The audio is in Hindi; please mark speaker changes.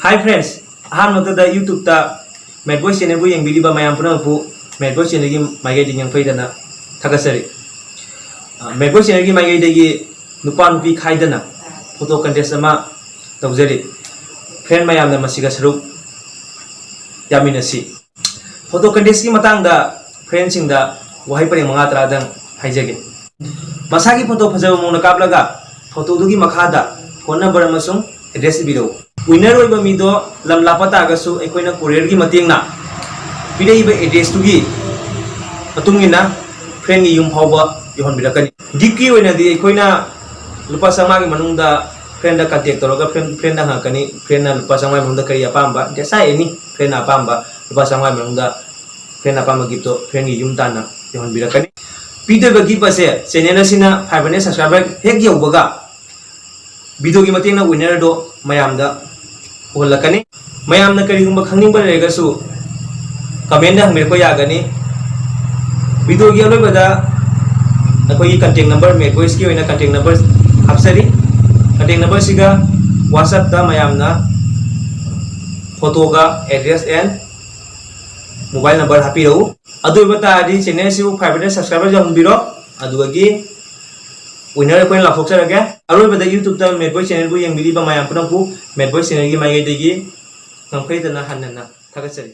Speaker 1: Hi friends, aham YouTube ta Madboy channel bu yang biliba mayam puna bu Madboy channel gi magai ding yang faidana thagasari. Madboy channel gi magai degi nupa nupi khaidana photo contest ama tawjari. Friend mayam na masiga saruk yaminasi. Photo contest gi matang da friend sing da wahai pareng manga tra dang haijage. Masagi photo phajaba mona kaplaga photo dugi makhada phone number amasung address biro. Winner होइबा मिदो लम लापता गसु एकोइना कोरियर की मतेंगना पिरेइबा एड्रेस तुगी मतुंगिना फ्रेंड की युम फावबा योहन बिरकनी गिफ्ट की ओइना दि एकोइना लुपा संमा की मनुंगदा फ्रेंड दा कांटेक्ट तरोगा फ्रेंड दा हाकनी फ्रेंड ना लुपा संमा मनुंगदा करी अपाम्बा जैसा एनी फ्रेंड अपाम्बा लुपा संमा मनुंगदा फ्रेंड अपाम्बा गिफ्ट तो फ्रेंड की युम ताना योहन बिरकनी पिदेबा गिफ्ट असे चैनल असिना 500 सब्सक्राइबर हेक यौबगा वीडियो की मतेंगना विनर दो मयामदा ओलकनी मयामना करीगुंबा खंगनिंबा लेगसु कमेंट दा हमें को यागनी वीडियो की अलोबदा अखोई कांटेक्ट नंबर में वॉइस की ओइना कांटेक्ट नंबर हापसरी कांटेक्ट नंबर सिगा WhatsApp दा मयामना फोटो का एड्रेस एंड मोबाइल नंबर हापिरो अदु बतादी चैनल सिबु 500 सब्सक्राइबर जंबिरो अदुगी विनर कोइन लाफोक्सरगे अरोबदा YouTube दा मेडबॉय चैनल बु यंगबिलिबा मायाम पुनंपु मेडबॉय चैनल की माइगे देगी नंफैदना हन्नना थागसरी